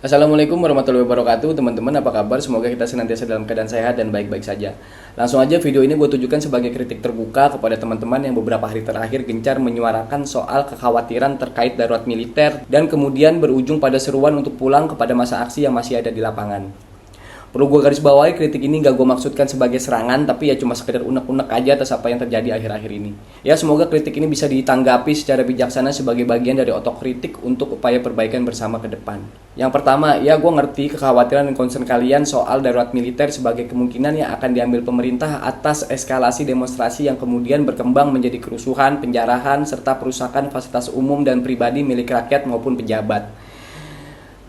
Assalamualaikum warahmatullahi wabarakatuh. Teman-teman, apa kabar? Semoga kita senantiasa dalam keadaan sehat dan baik-baik saja. Langsung aja, video ini gue tujukan sebagai kritik terbuka kepada teman-teman yang beberapa hari terakhir gencar menyuarakan soal kekhawatiran terkait darurat militer dan kemudian berujung pada seruan untuk pulang kepada masa aksi yang masih ada di lapangan. Perlu gue garis bawahi, kritik ini gak gue maksudkan sebagai serangan, tapi ya cuma sekedar unek-unek aja atas apa yang terjadi akhir-akhir ini. Ya, semoga kritik ini bisa ditanggapi secara bijaksana sebagai bagian dari otokritik untuk upaya perbaikan bersama ke depan. Yang pertama, ya gue ngerti kekhawatiran dan concern kalian soal darurat militer sebagai kemungkinan yang akan diambil pemerintah atas eskalasi demonstrasi yang kemudian berkembang menjadi kerusuhan, penjarahan, serta perusakan fasilitas umum dan pribadi milik rakyat maupun pejabat.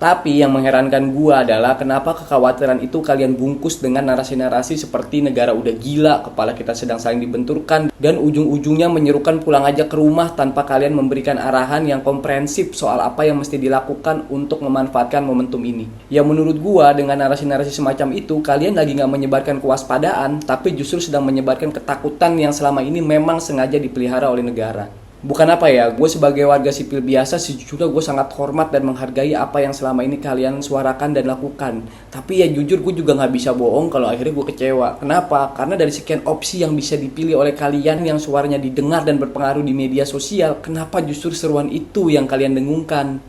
Tapi yang mengherankan gua adalah kenapa kekhawatiran itu kalian bungkus dengan narasi-narasi seperti negara udah gila, kepala kita sedang saling dibenturkan, dan ujung-ujungnya menyerukan pulang aja ke rumah tanpa kalian memberikan arahan yang komprehensif soal apa yang mesti dilakukan untuk memanfaatkan momentum ini. Ya menurut gua dengan narasi-narasi semacam itu, kalian lagi gak menyebarkan kewaspadaan, tapi justru sedang menyebarkan ketakutan yang selama ini memang sengaja dipelihara oleh negara. Bukan apa ya, gue sebagai warga sipil biasa sejujurnya gue sangat hormat dan menghargai apa yang selama ini kalian suarakan dan lakukan. Tapi ya jujur gue juga gak bisa bohong kalau akhirnya gue kecewa. Kenapa? Karena dari sekian opsi yang bisa dipilih oleh kalian yang suaranya didengar dan berpengaruh di media sosial, kenapa justru seruan itu yang kalian dengungkan?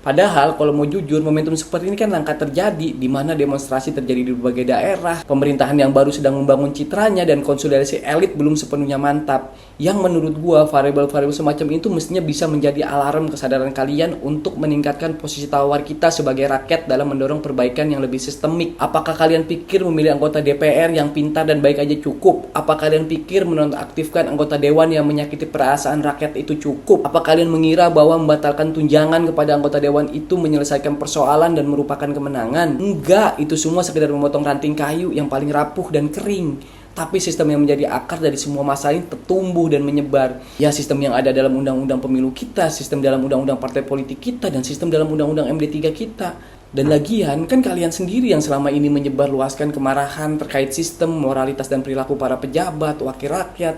Padahal kalau mau jujur, momentum seperti ini kan langka terjadi di mana demonstrasi terjadi di berbagai daerah, pemerintahan yang baru sedang membangun citranya dan konsolidasi elit belum sepenuhnya mantap. Yang menurut gua variabel-variabel semacam itu mestinya bisa menjadi alarm kesadaran kalian untuk meningkatkan posisi tawar kita sebagai rakyat dalam mendorong perbaikan yang lebih sistemik. Apakah kalian pikir memilih anggota DPR yang pintar dan baik aja cukup? Apa kalian pikir menonaktifkan anggota dewan yang menyakiti perasaan rakyat itu cukup? Apa kalian mengira bahwa membatalkan tunjangan kepada anggota dewan itu menyelesaikan persoalan dan merupakan kemenangan? Enggak, itu semua sekedar memotong ranting kayu yang paling rapuh dan kering. Tapi sistem yang menjadi akar dari semua masalah ini tertumbuh dan menyebar. Ya, sistem yang ada dalam undang-undang pemilu kita, sistem dalam undang-undang partai politik kita, dan sistem dalam undang-undang MD3 kita. Dan lagian, kan kalian sendiri yang selama ini menyebarluaskan kemarahan terkait sistem, moralitas dan perilaku para pejabat, wakil rakyat,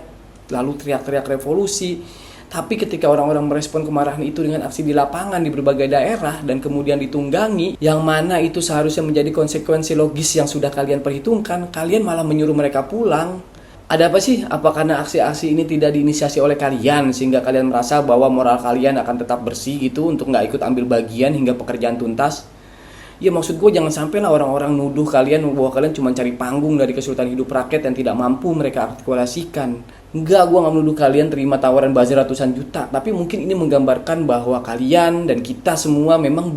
lalu teriak-teriak revolusi. Tapi ketika orang-orang merespon kemarahan itu dengan aksi di lapangan di berbagai daerah dan kemudian ditunggangi, yang mana itu seharusnya menjadi konsekuensi logis yang sudah kalian perhitungkan, kalian malah menyuruh mereka pulang. Ada apa sih? Apa karena aksi-aksi ini tidak diinisiasi oleh kalian sehingga kalian merasa bahwa moral kalian akan tetap bersih gitu untuk nggak ikut ambil bagian hingga pekerjaan tuntas? Ya maksud gue jangan sampai lah orang-orang nuduh kalian bahwa kalian cuma cari panggung dari kesulitan hidup rakyat yang tidak mampu mereka artikulasikan. Enggak, gue gak menuduh kalian terima tawaran bazar ratusan juta, tapi mungkin ini menggambarkan bahwa kalian dan kita semua memang belum